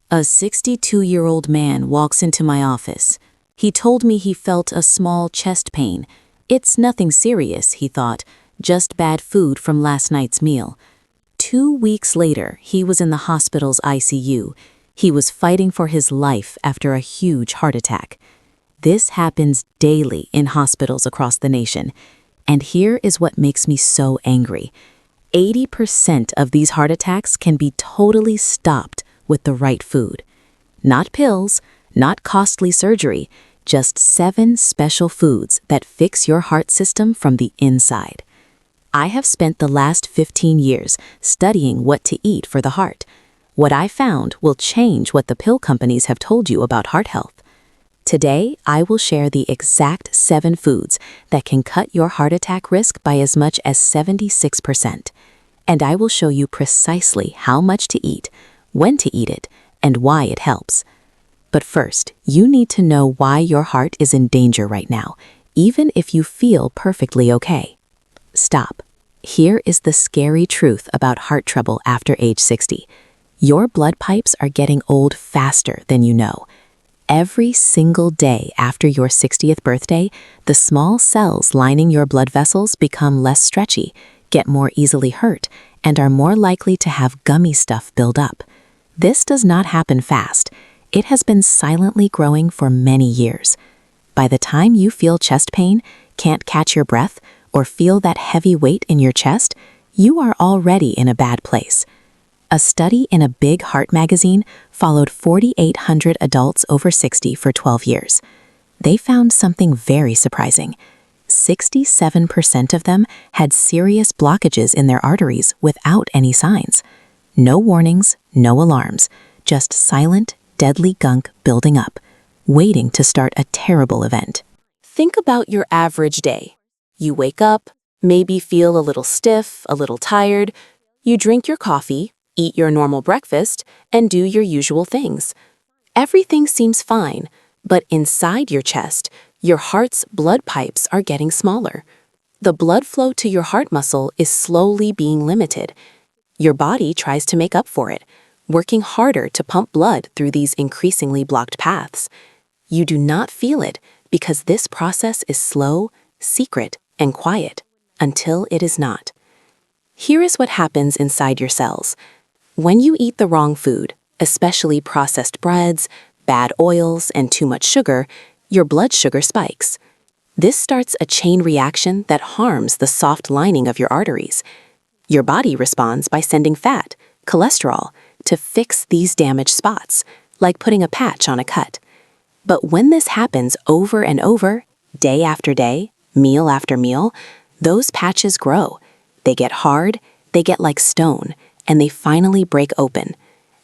A 62-year-old man walks into my office. He told me he felt a small chest pain. It's nothing serious, he thought, just bad food from last night's meal. 2 weeks later, he was in the hospital's ICU. He was fighting for his life after a huge heart attack. This happens daily in hospitals across the nation. And here is what makes me so angry. 80% of these heart attacks can be totally stopped with the right food. Not pills, not costly surgery, just 7 special foods that fix your heart system from the inside. I have spent the last 15 years studying what to eat for the heart. What I found will change what the pill companies have told you about heart health. Today, I will share the exact 7 foods that can cut your heart attack risk by as much as 76%. And I will show you precisely how much to eat, when to eat it, and why it helps. But first, you need to know why your heart is in danger right now, even if you feel perfectly okay. Stop. Here is the scary truth about heart trouble after age 60. Your blood pipes are getting old faster than you know. Every single day after your 60th birthday, the small cells lining your blood vessels become less stretchy, get more easily hurt, and are more likely to have gummy stuff build up. This does not happen fast. It has been silently growing for many years. By the time you feel chest pain, can't catch your breath, or feel that heavy weight in your chest, you are already in a bad place. A study in a big heart magazine followed 4,800 adults over 60 for 12 years. They found something very surprising. 67% of them had serious blockages in their arteries without any signs. No warnings, no alarms, just silent, deadly gunk building up, waiting to start a terrible event. Think about your average day. You wake up, maybe feel a little stiff, a little tired. You drink your coffee, eat your normal breakfast, and do your usual things. Everything seems fine, but inside your chest, your heart's blood pipes are getting smaller. The blood flow to your heart muscle is slowly being limited. Your body tries to make up for it, working harder to pump blood through these increasingly blocked paths. You do not feel it because this process is slow, secret, and quiet, until it is not. Here is what happens inside your cells. When you eat the wrong food, especially processed breads, bad oils, and too much sugar, your blood sugar spikes. This starts a chain reaction that harms the soft lining of your arteries. Your body responds by sending fat, cholesterol, to fix these damaged spots, like putting a patch on a cut. But when this happens over and over, day after day, meal after meal, those patches grow. They get hard, they get like stone, and they finally break open.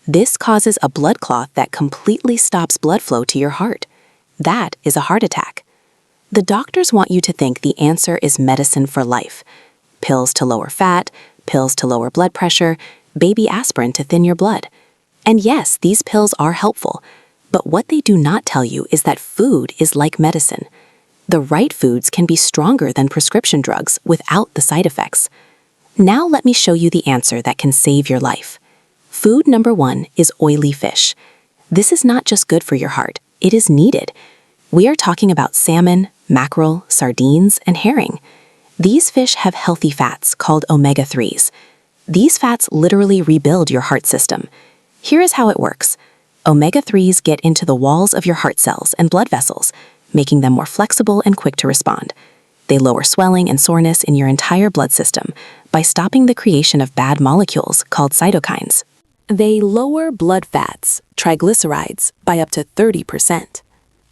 This causes a blood clot that completely stops blood flow to your heart. That is a heart attack. The doctors want you to think the answer is medicine for life. Pills to lower fat, pills to lower blood pressure, baby aspirin to thin your blood. And yes, these pills are helpful, but what they do not tell you is that food is like medicine. The right foods can be stronger than prescription drugs without the side effects. Now let me show you the answer that can save your life. Food number 1 is oily fish. This is not just good for your heart, it is needed. We are talking about salmon, mackerel, sardines, and herring. These fish have healthy fats called omega-3s. These fats literally rebuild your heart system. Here is how it works. Omega-3s get into the walls of your heart cells and blood vessels, making them more flexible and quick to respond. They lower swelling and soreness in your entire blood system by stopping the creation of bad molecules called cytokines. They lower blood fats, triglycerides, by up to 30%.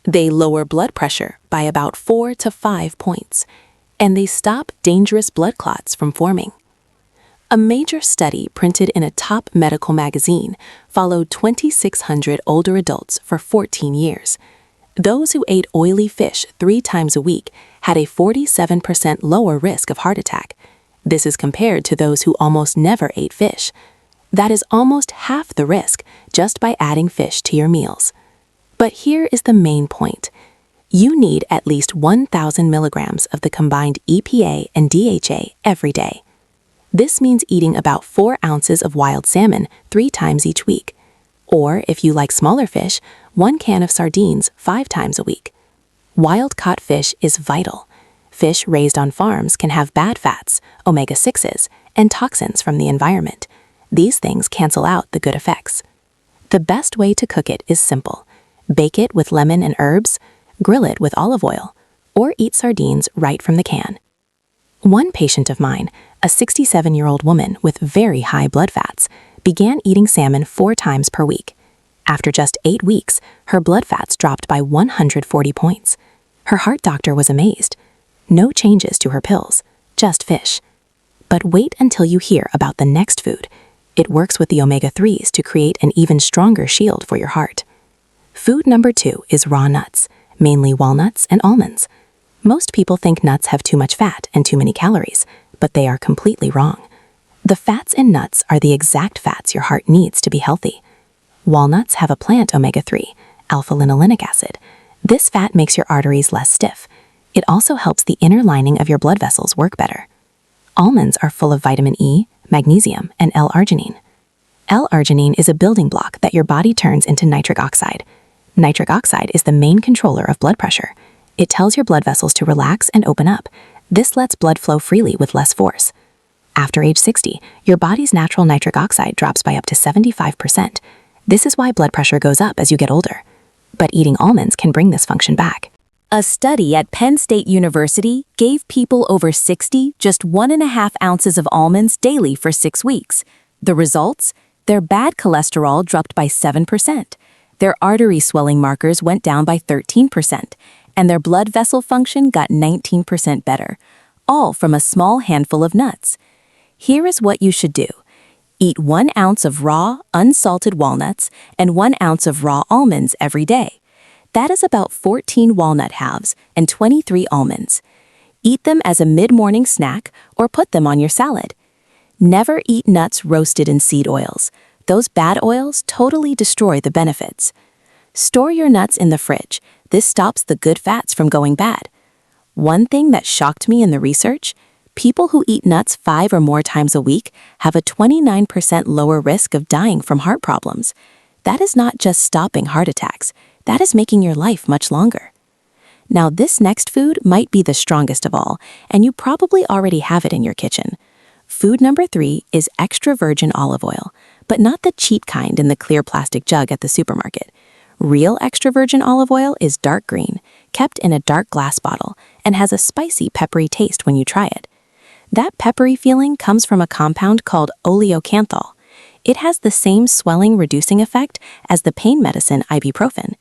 They lower blood pressure by about 4 to 5 points, and they stop dangerous blood clots from forming. A major study printed in a top medical magazine followed 2,600 older adults for 14 years. Those who ate oily fish 3 times a week had a 47% lower risk of heart attack. This is compared to those who almost never ate fish. That is almost half the risk just by adding fish to your meals. But here is the main point. You need at least 1,000 milligrams of the combined EPA and DHA every day. This means eating about 4 ounces of wild salmon 3 times each week, Or, if you like smaller fish, 1 can of sardines 5 times a week. Wild-caught fish is vital. Fish raised on farms can have bad fats, omega-6s, and toxins from the environment. These things cancel out the good effects. The best way to cook it is simple. Bake it with lemon and herbs, grill it with olive oil, or eat sardines right from the can. One patient of mine, a 67-year-old woman with very high blood fats, began eating salmon 4 times per week. After just 8 weeks, her blood fats dropped by 140 points. Her heart doctor was amazed. No changes to her pills, just fish. But wait until you hear about the next food. It works with the omega-3s to create an even stronger shield for your heart. Food number 2 is raw nuts, mainly walnuts and almonds. Most people think nuts have too much fat and too many calories, but they are completely wrong. The fats in nuts are the exact fats your heart needs to be healthy. Walnuts have a plant omega-3, alpha-linolenic acid. This fat makes your arteries less stiff. It also helps the inner lining of your blood vessels work better. Almonds are full of vitamin E, magnesium, and L-arginine. L-arginine is a building block that your body turns into nitric oxide. Nitric oxide is the main controller of blood pressure. It tells your blood vessels to relax and open up. This lets blood flow freely with less force. After age 60, your body's natural nitric oxide drops by up to 75%. This is why blood pressure goes up as you get older. But eating almonds can bring this function back. A study at Penn State University gave people over 60 just 1.5 ounces of almonds daily for 6 weeks. The results? Their bad cholesterol dropped by 7%. Their artery swelling markers went down by 13%, and their blood vessel function got 19% better, all from a small handful of nuts. Here is what you should do. Eat 1 ounce of raw, unsalted walnuts and 1 ounce of raw almonds every day. That is about 14 walnut halves and 23 almonds. Eat them as a mid-morning snack or put them on your salad. Never eat nuts roasted in seed oils. Those bad oils totally destroy the benefits. Store your nuts in the fridge. This stops the good fats from going bad. One thing that shocked me in the research, people who eat nuts 5 or more times a week have a 29% lower risk of dying from heart problems. That is not just stopping heart attacks. That is making your life much longer. Now, this next food might be the strongest of all, and you probably already have it in your kitchen. Food number 3 is extra virgin olive oil, but not the cheap kind in the clear plastic jug at the supermarket. Real extra virgin olive oil is dark green, kept in a dark glass bottle, and has a spicy, peppery taste when you try it. That peppery feeling comes from a compound called oleocanthal. It has the same swelling-reducing effect as the pain medicine ibuprofen.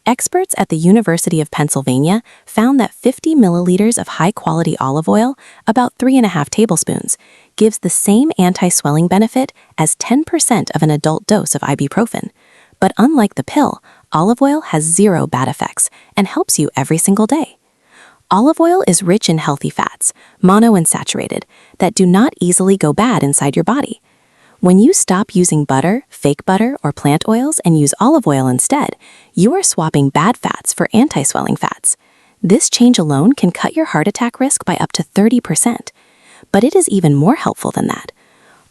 Experts at the University of Pennsylvania found that 50 milliliters of high-quality olive oil, about 3.5 tablespoons, gives the same anti-swelling benefit as 10% of an adult dose of ibuprofen. But unlike the pill, olive oil has 0 bad effects and helps you every single day. Olive oil is rich in healthy fats, monounsaturated, that do not easily go bad inside your body. When you stop using butter, fake butter, or plant oils and use olive oil instead, you are swapping bad fats for anti-swelling fats. This change alone can cut your heart attack risk by up to 30%. But it is even more helpful than that.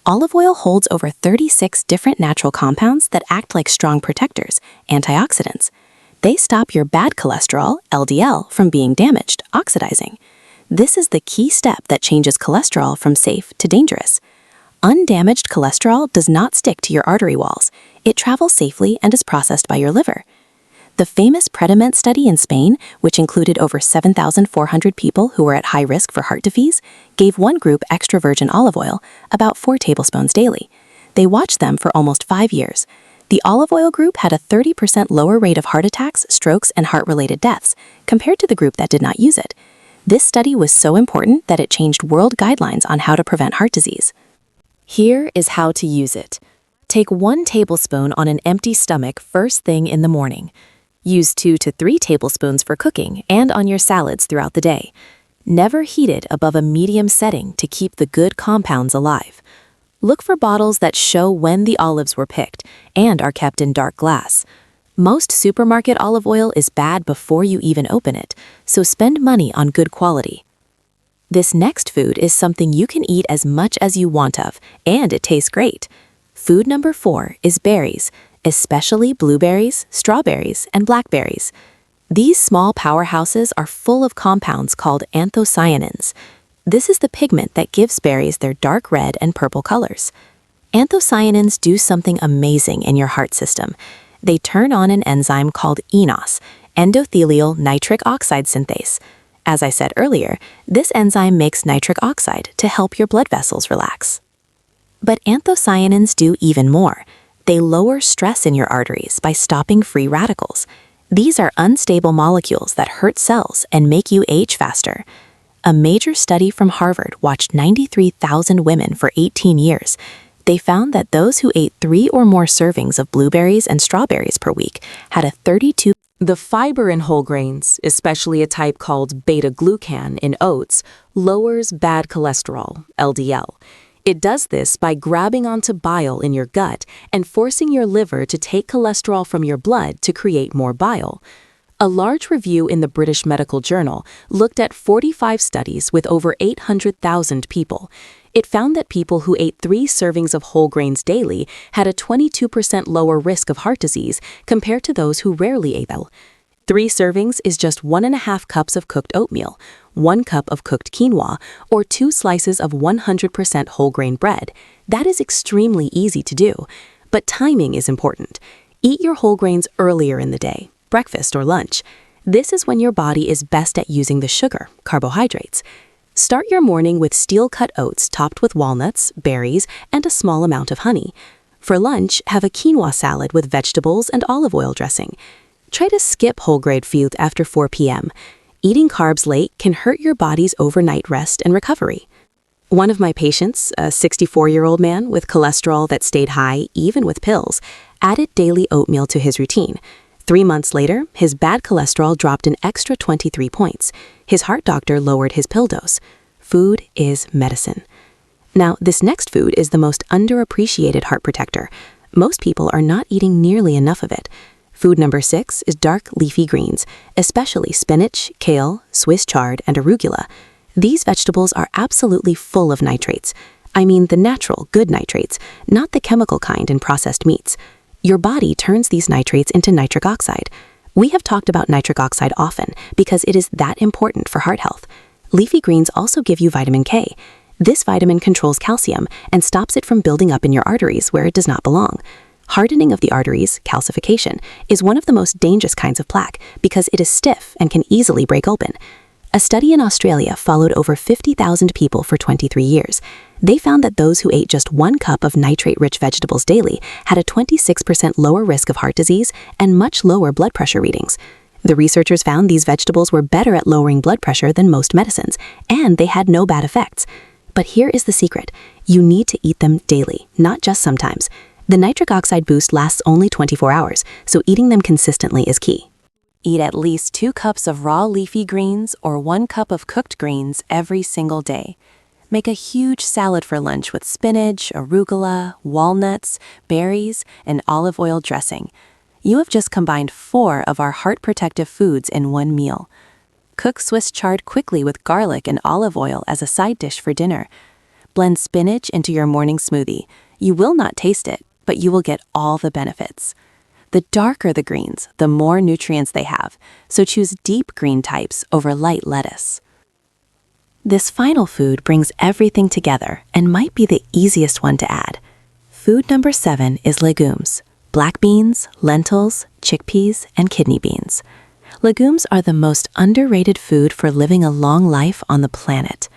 Olive oil holds over 36 different natural compounds that act like strong protectors, antioxidants. They stop your bad cholesterol, LDL, from being damaged, oxidizing. This is the key step that changes cholesterol from safe to dangerous. Undamaged cholesterol does not stick to your artery walls. It travels safely and is processed by your liver. The famous Prediment study in Spain, which included over 7,400 people who were at high risk for heart disease, gave one group extra virgin olive oil, about 4 tablespoons daily. They watched them for almost 5 years. The olive oil group had a 30% lower rate of heart attacks, strokes, and heart-related deaths compared to the group that did not use it. This study was so important that it changed world guidelines on how to prevent heart disease. Here is how to use it. Take 1 tablespoon on an empty stomach first thing in the morning. Use 2 to 3 tablespoons for cooking and on your salads throughout the day. Never heat it above a medium setting to keep the good compounds alive. Look for bottles that show when the olives were picked and are kept in dark glass. Most supermarket olive oil is bad before you even open it, so spend money on good quality. This next food is something you can eat as much as you want of, and it tastes great. Food number 4 is berries, especially blueberries, strawberries, and blackberries. These small powerhouses are full of compounds called anthocyanins. This is the pigment that gives berries their dark red and purple colors. Anthocyanins do something amazing in your heart system. They turn on an enzyme called eNOS, endothelial nitric oxide synthase. As I said earlier, this enzyme makes nitric oxide to help your blood vessels relax. But anthocyanins do even more. They lower stress in your arteries by stopping free radicals. These are unstable molecules that hurt cells and make you age faster. A major study from Harvard watched 93,000 women for 18 years. They found that those who ate 3 or more servings of blueberries and strawberries per week had a 32%. The fiber in whole grains, especially a type called beta-glucan in oats, lowers bad cholesterol, LDL. It does this by grabbing onto bile in your gut and forcing your liver to take cholesterol from your blood to create more bile. A large review in the British Medical Journal looked at 45 studies with over 800,000 people. It found that people who ate 3 servings of whole grains daily had a 22% lower risk of heart disease compared to those who rarely ate them. 3 servings is just 1.5 cups of cooked oatmeal, 1 cup of cooked quinoa, or 2 slices of 100% whole grain bread. That is extremely easy to do. But timing is important. Eat your whole grains earlier in the day, breakfast or lunch. This is when your body is best at using the sugar, carbohydrates. Start your morning with steel-cut oats topped with walnuts, berries, and a small amount of honey. For lunch, have a quinoa salad with vegetables and olive oil dressing. Try to skip whole grain food after 4 p.m. Eating carbs late can hurt your body's overnight rest and recovery. One of my patients, a 64-year-old man with cholesterol that stayed high even with pills, added daily oatmeal to his routine. 3 months later, his bad cholesterol dropped an extra 23 points. His heart doctor lowered his pill dose. Food is medicine. Now, this next food is the most underappreciated heart protector. Most people are not eating nearly enough of it. Food number 6 is dark leafy greens, especially spinach, kale, Swiss chard, and arugula. These vegetables are absolutely full of nitrates. I mean the natural, good nitrates, not the chemical kind in processed meats. Your body turns these nitrates into nitric oxide. We have talked about nitric oxide often because it is that important for heart health. Leafy greens also give you vitamin K. This vitamin controls calcium and stops it from building up in your arteries where it does not belong. Hardening of the arteries, calcification, is one of the most dangerous kinds of plaque because it is stiff and can easily break open. A study in Australia followed over 50,000 people for 23 years. They found that those who ate just 1 cup of nitrate-rich vegetables daily had a 26% lower risk of heart disease and much lower blood pressure readings. The researchers found these vegetables were better at lowering blood pressure than most medicines, and they had no bad effects. But here is the secret. You need to eat them daily, not just sometimes. The nitric oxide boost lasts only 24 hours, so eating them consistently is key. Eat at least 2 cups of raw leafy greens or 1 cup of cooked greens every single day. Make a huge salad for lunch with spinach, arugula, walnuts, berries, and olive oil dressing. You have just combined 4 of our heart-protective foods in one meal. Cook Swiss chard quickly with garlic and olive oil as a side dish for dinner. Blend spinach into your morning smoothie. You will not taste it, but you will get all the benefits. The darker the greens, the more nutrients they have, so choose deep green types over light lettuce. This final food brings everything together and might be the easiest one to add. Food number 7 is legumes: black beans, lentils, chickpeas, and kidney beans. Legumes are the most underrated food for living a long life on the planet.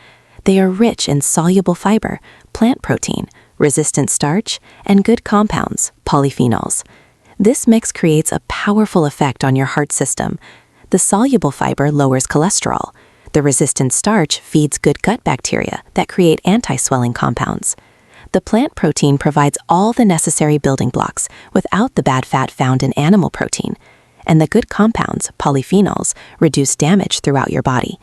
They are rich in soluble fiber, plant protein, resistant starch, and good compounds, polyphenols. This mix creates a powerful effect on your heart system. The soluble fiber lowers cholesterol. The resistant starch feeds good gut bacteria that create anti-swelling compounds. The plant protein provides all the necessary building blocks without the bad fat found in animal protein. And the good compounds, polyphenols, reduce damage throughout your body.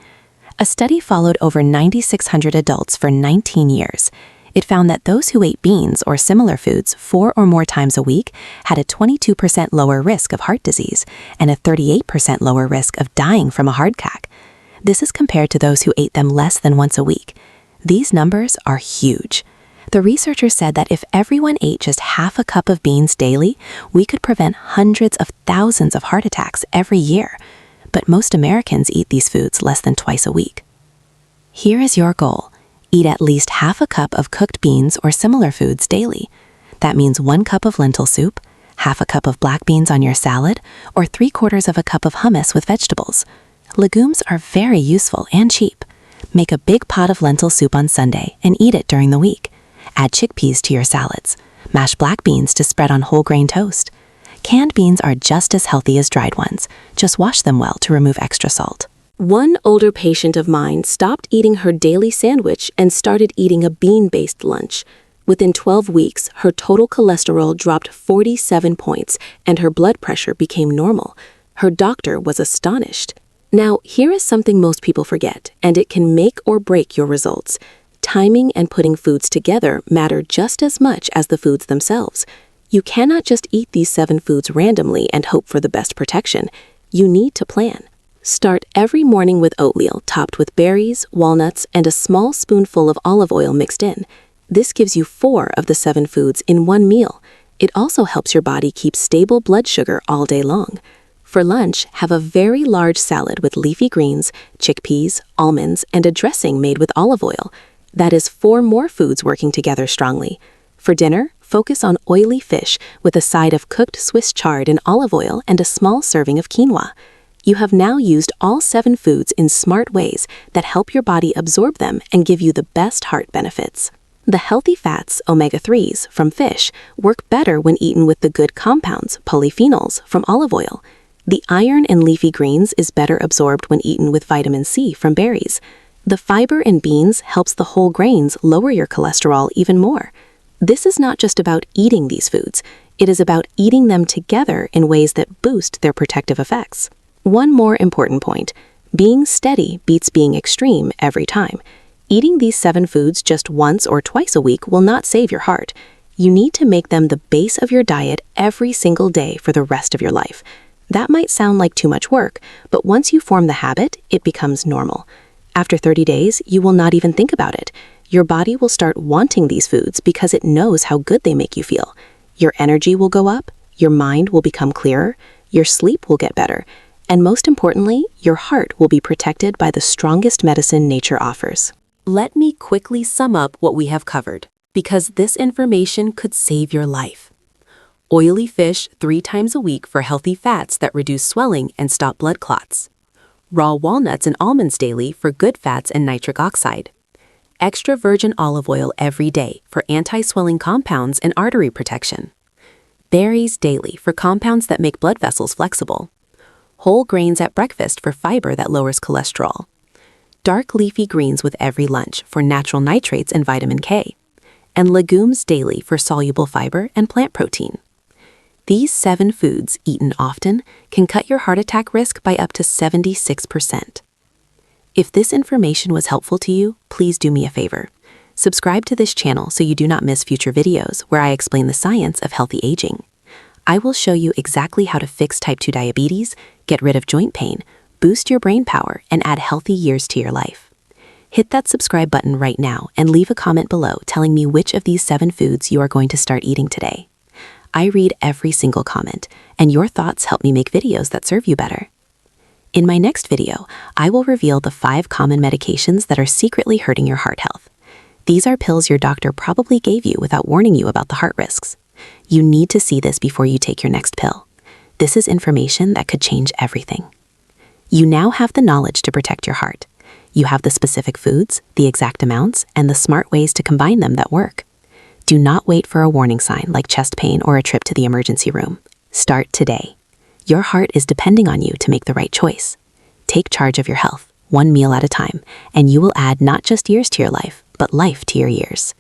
A study followed over 9,600 adults for 19 years. It found that those who ate beans or similar foods 4 or more times a week had a 22% lower risk of heart disease and a 38% lower risk of dying from a heart attack. This is compared to those who ate them less than once a week. These numbers are huge. The researchers said that if everyone ate just half a cup of beans daily, we could prevent hundreds of thousands of heart attacks every year. But most Americans eat these foods less than twice a week. Here is your goal. Eat at least half a cup of cooked beans or similar foods daily. That means 1 cup of lentil soup, half a cup of black beans on your salad, or 3/4 of a cup of hummus with vegetables. Legumes are very useful and cheap. Make a big pot of lentil soup on Sunday and eat it during the week. Add chickpeas to your salads. Mash black beans to spread on whole grain toast. Canned beans are just as healthy as dried ones. Just wash them well to remove extra salt. One older patient of mine stopped eating her daily sandwich and started eating a bean-based lunch. Within 12 weeks, her total cholesterol dropped 47 points and her blood pressure became normal. Her doctor was astonished. Now, here is something most people forget, and it can make or break your results. Timing and putting foods together matter just as much as the foods themselves. You cannot just eat these 7 foods randomly and hope for the best protection. You need to plan. Start every morning with oatmeal topped with berries, walnuts, and a small spoonful of olive oil mixed in. This gives you 4 of the 7 foods in one meal. It also helps your body keep stable blood sugar all day long. For lunch, have a very large salad with leafy greens, chickpeas, almonds, and a dressing made with olive oil. That is 4 more foods working together strongly. For dinner, focus on oily fish with a side of cooked Swiss chard in olive oil and a small serving of quinoa. You have now used all 7 foods in smart ways that help your body absorb them and give you the best heart benefits. The healthy fats, omega-3s, from fish work better when eaten with the good compounds, polyphenols, from olive oil. The iron in leafy greens is better absorbed when eaten with vitamin C from berries. The fiber in beans helps the whole grains lower your cholesterol even more. This is not just about eating these foods. It is about eating them together in ways that boost their protective effects. One more important point. Being steady beats being extreme every time. Eating these 7 foods just once or twice a week will not save your heart. You need to make them the base of your diet every single day for the rest of your life. That might sound like too much work, but once you form the habit, it becomes normal. After 30 days, you will not even think about it. Your body will start wanting these foods because it knows how good they make you feel. Your energy will go up, your mind will become clearer, your sleep will get better, and most importantly, your heart will be protected by the strongest medicine nature offers. Let me quickly sum up what we have covered, because this information could save your life. Oily fish 3 times a week for healthy fats that reduce swelling and stop blood clots. Raw walnuts and almonds daily for good fats and nitric oxide. Extra virgin olive oil every day for anti-swelling compounds and artery protection. Berries daily for compounds that make blood vessels flexible. Whole grains at breakfast for fiber that lowers cholesterol. Dark leafy greens with every lunch for natural nitrates and vitamin K. And legumes daily for soluble fiber and plant protein. These 7 foods, eaten often, can cut your heart attack risk by up to 76%. If this information was helpful to you, please do me a favor. Subscribe to this channel so you do not miss future videos where I explain the science of healthy aging. I will show you exactly how to fix type 2 diabetes, get rid of joint pain, boost your brain power, and add healthy years to your life. Hit that subscribe button right now and leave a comment below telling me which of these 7 foods you are going to start eating today. I read every single comment, and your thoughts help me make videos that serve you better. In my next video, I will reveal the 5 common medications that are secretly hurting your heart health. These are pills your doctor probably gave you without warning you about the heart risks. You need to see this before you take your next pill. This is information that could change everything. You now have the knowledge to protect your heart. You have the specific foods, the exact amounts, and the smart ways to combine them that work. Do not wait for a warning sign like chest pain or a trip to the emergency room. Start today. Your heart is depending on you to make the right choice. Take charge of your health, one meal at a time, and you will add not just years to your life, but life to your years.